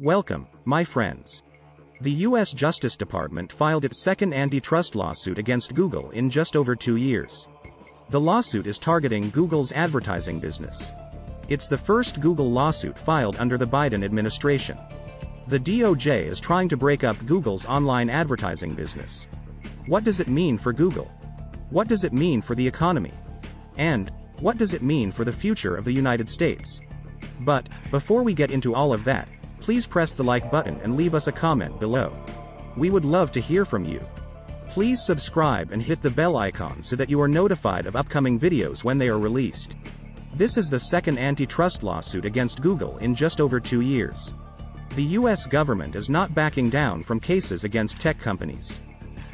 Welcome, my friends. The U.S. Justice Department filed its second antitrust lawsuit against Google in just over 2 years. The lawsuit is targeting Google's advertising business. It's the first Google lawsuit filed under the Biden administration. The DOJ is trying to break up Google's online advertising business. What does it mean for Google? What does it mean for the economy? And what does it mean for the future of the United States? But before we get into all of that, please press the like button and leave us a comment below. We would love to hear from you. Please subscribe and hit the bell icon so that you are notified of upcoming videos when they are released. This is the second antitrust lawsuit against Google in just over 2 years. The U.S. government is not backing down from cases against tech companies.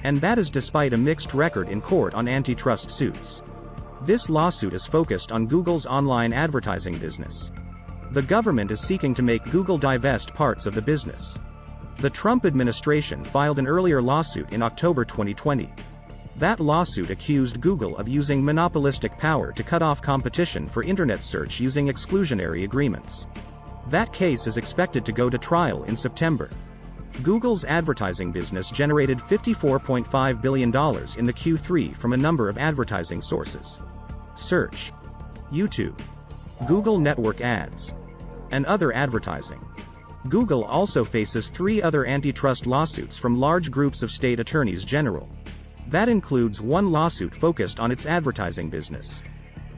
And that is despite a mixed record in court on antitrust suits. This lawsuit is focused on Google's online advertising business. The government is seeking to make Google divest parts of the business. The Trump administration filed an earlier lawsuit in October 2020. That lawsuit accused Google of using monopolistic power to cut off competition for internet search using exclusionary agreements. That case is expected to go to trial in September. Google's advertising business generated $54.5 billion in the Q3 from a number of advertising sources: search, YouTube, Google Network Ads, and other advertising. Google also faces 3 other antitrust lawsuits from large groups of state attorneys general. That includes one lawsuit focused on its advertising business.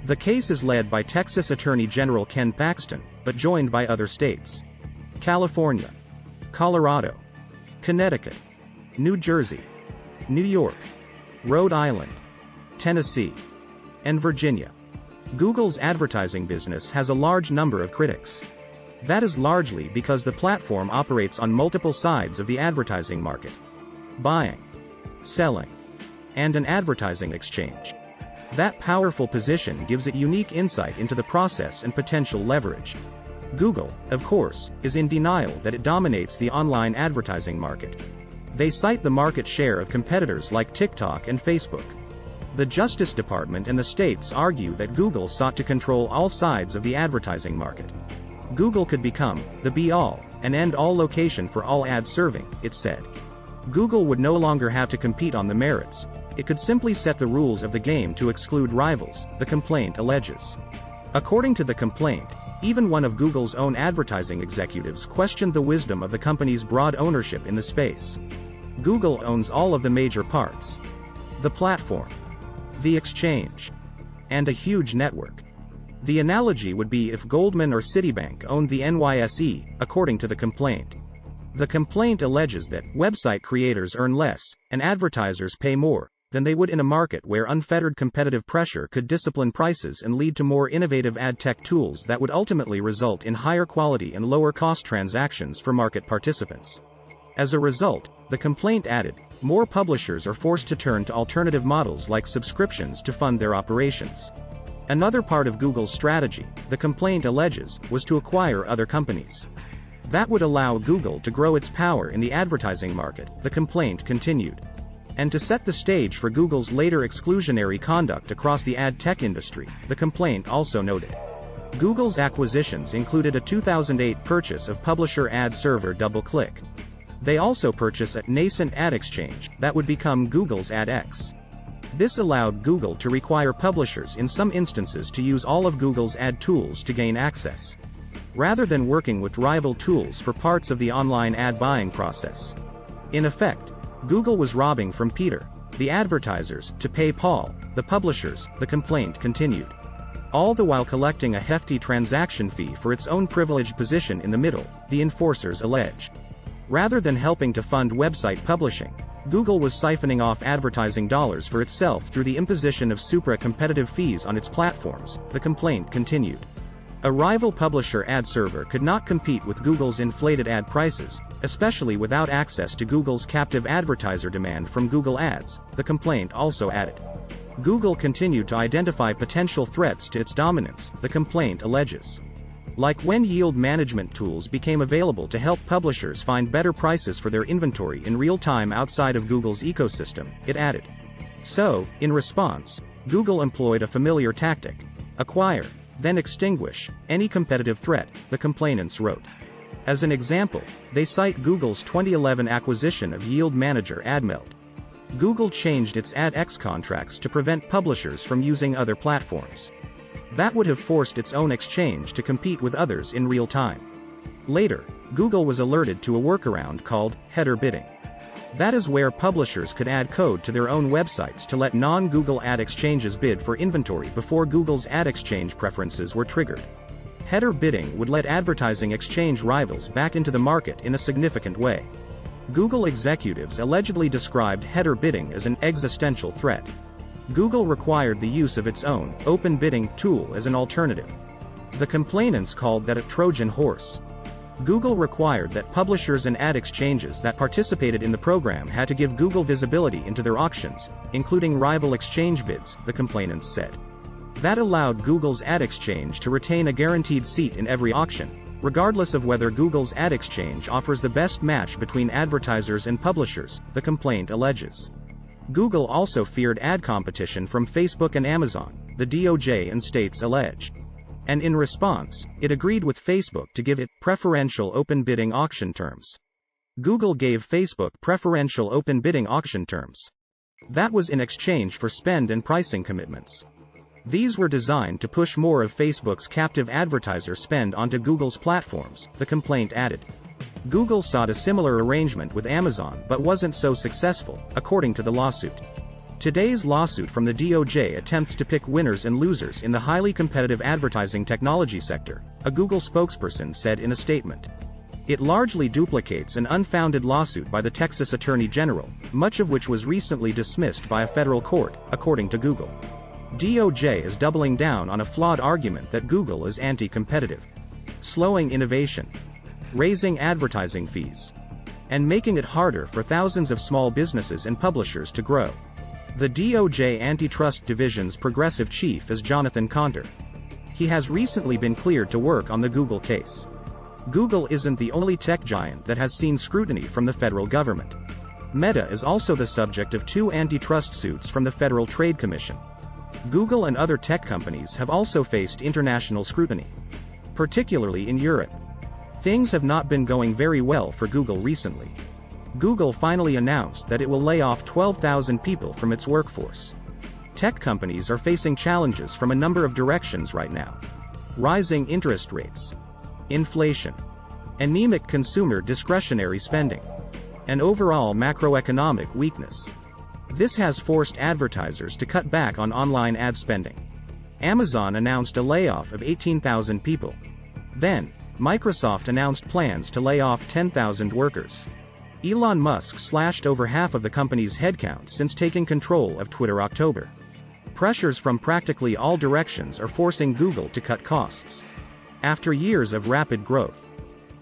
The case is led by Texas Attorney General Ken Paxton, but joined by other states: California, Colorado, Connecticut, New Jersey, New York, Rhode Island, Tennessee, and Virginia. Google's advertising business has a large number of critics. That is largely because the platform operates on multiple sides of the advertising market: buying, selling, and an advertising exchange. That powerful position gives it unique insight into the process and potential leverage. Google, of course, is in denial that it dominates the online advertising market. They cite the market share of competitors like TikTok and Facebook. The Justice Department and the states argue that Google sought to control all sides of the advertising market. Google could become the be-all and end-all location for all ad serving, it said. Google would no longer have to compete on the merits. It could simply set the rules of the game to exclude rivals, the complaint alleges. According to the complaint, even one of Google's own advertising executives questioned the wisdom of the company's broad ownership in the space. Google owns all of the major parts: the platform, the exchange, and a huge network. The analogy would be if Goldman or Citibank owned the NYSE, according to the complaint. The complaint alleges that website creators earn less, and advertisers pay more, than they would in a market where unfettered competitive pressure could discipline prices and lead to more innovative ad tech tools that would ultimately result in higher quality and lower cost transactions for market participants. As a result, the complaint added, more publishers are forced to turn to alternative models like subscriptions to fund their operations. Another part of Google's strategy, the complaint alleges, was to acquire other companies. That would allow Google to grow its power in the advertising market, the complaint continued. And to set the stage for Google's later exclusionary conduct across the ad tech industry, the complaint also noted. Google's acquisitions included a 2008 purchase of publisher ad server DoubleClick. They also purchased a nascent ad exchange that would become Google's AdX. This allowed Google to require publishers in some instances to use all of Google's ad tools to gain access, rather than working with rival tools for parts of the online ad buying process. In effect, Google was robbing from Peter, the advertisers, to pay Paul, the publishers, the complaint continued. All the while collecting a hefty transaction fee for its own privileged position in the middle, the enforcers allege. Rather than helping to fund website publishing, Google was siphoning off advertising dollars for itself through the imposition of supra-competitive fees on its platforms, the complaint continued. A rival publisher ad server could not compete with Google's inflated ad prices, especially without access to Google's captive advertiser demand from Google Ads, the complaint also added. Google continued to identify potential threats to its dominance, the complaint alleges. Like when yield management tools became available to help publishers find better prices for their inventory in real time outside of Google's ecosystem, it added. So, in response, Google employed a familiar tactic: acquire, then extinguish, any competitive threat, the complainants wrote. As an example, they cite Google's 2011 acquisition of Yield Manager AdMeld. Google changed its AdX contracts to prevent publishers from using other platforms. That would have forced its own exchange to compete with others in real time. Later, Google was alerted to a workaround called header bidding. That is where publishers could add code to their own websites to let non-Google ad exchanges bid for inventory before Google's ad exchange preferences were triggered. Header bidding would let advertising exchange rivals back into the market in a significant way. Google executives allegedly described header bidding as an existential threat. Google required the use of its own open bidding tool as an alternative. The complainants called that a Trojan horse. Google required that publishers and ad exchanges that participated in the program had to give Google visibility into their auctions, including rival exchange bids, the complainants said. That allowed Google's ad exchange to retain a guaranteed seat in every auction, regardless of whether Google's ad exchange offers the best match between advertisers and publishers, the complaint alleges. Google also feared ad competition from Facebook and Amazon, the DOJ and states allege. And in response, it agreed with Facebook to give it preferential open bidding auction terms. Google gave Facebook preferential open bidding auction terms. That was in exchange for spend and pricing commitments. These were designed to push more of Facebook's captive advertiser spend onto Google's platforms, the complaint added. Google sought a similar arrangement with Amazon but wasn't so successful, according to the lawsuit. Today's lawsuit from the DOJ attempts to pick winners and losers in the highly competitive advertising technology sector, a Google spokesperson said in a statement. It largely duplicates an unfounded lawsuit by the Texas Attorney General, much of which was recently dismissed by a federal court, according to Google. DOJ is doubling down on a flawed argument that Google is anti-competitive, slowing innovation, raising advertising fees, and making it harder for thousands of small businesses and publishers to grow. The DOJ Antitrust Division's progressive chief is Jonathan Conter. He has recently been cleared to work on the Google case. Google isn't the only tech giant that has seen scrutiny from the federal government. Meta is also the subject of 2 antitrust suits from the Federal Trade Commission. Google and other tech companies have also faced international scrutiny, particularly in Europe. Things have not been going very well for Google recently. Google finally announced that it will lay off 12,000 people from its workforce. Tech companies are facing challenges from a number of directions right now. Rising interest rates, inflation, anemic consumer discretionary spending, and overall macroeconomic weakness. This has forced advertisers to cut back on online ad spending. Amazon announced a layoff of 18,000 people. Then, Microsoft announced plans to lay off 10,000 workers. Elon Musk slashed over half of the company's headcount since taking control of Twitter October. Pressures from practically all directions are forcing Google to cut costs. After years of rapid growth,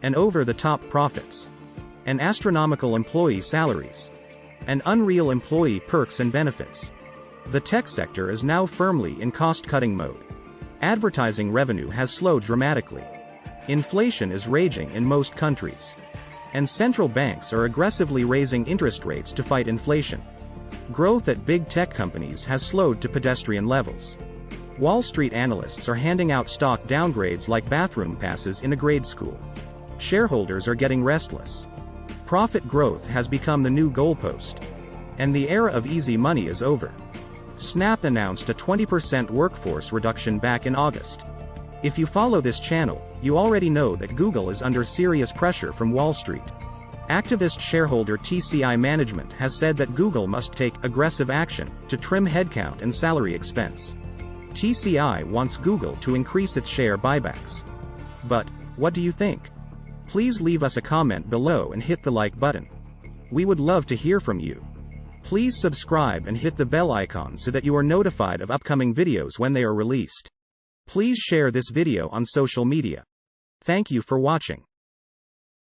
and over-the-top profits, and astronomical employee salaries, and unreal employee perks and benefits, the tech sector is now firmly in cost-cutting mode. Advertising revenue has slowed dramatically. Inflation is raging in most countries. And central banks are aggressively raising interest rates to fight inflation. Growth at big tech companies has slowed to pedestrian levels. Wall Street analysts are handing out stock downgrades like bathroom passes in a grade school. Shareholders are getting restless. Profit growth has become the new goalpost. And the era of easy money is over. Snap announced a 20% workforce reduction back in August. If you follow this channel, you already know that Google is under serious pressure from Wall Street. Activist shareholder TCI Management has said that Google must take aggressive action to trim headcount and salary expense. TCI wants Google to increase its share buybacks. But, what do you think? Please leave us a comment below and hit the like button. We would love to hear from you. Please subscribe and hit the bell icon so that you are notified of upcoming videos when they are released. Please share this video on social media. Thank you for watching.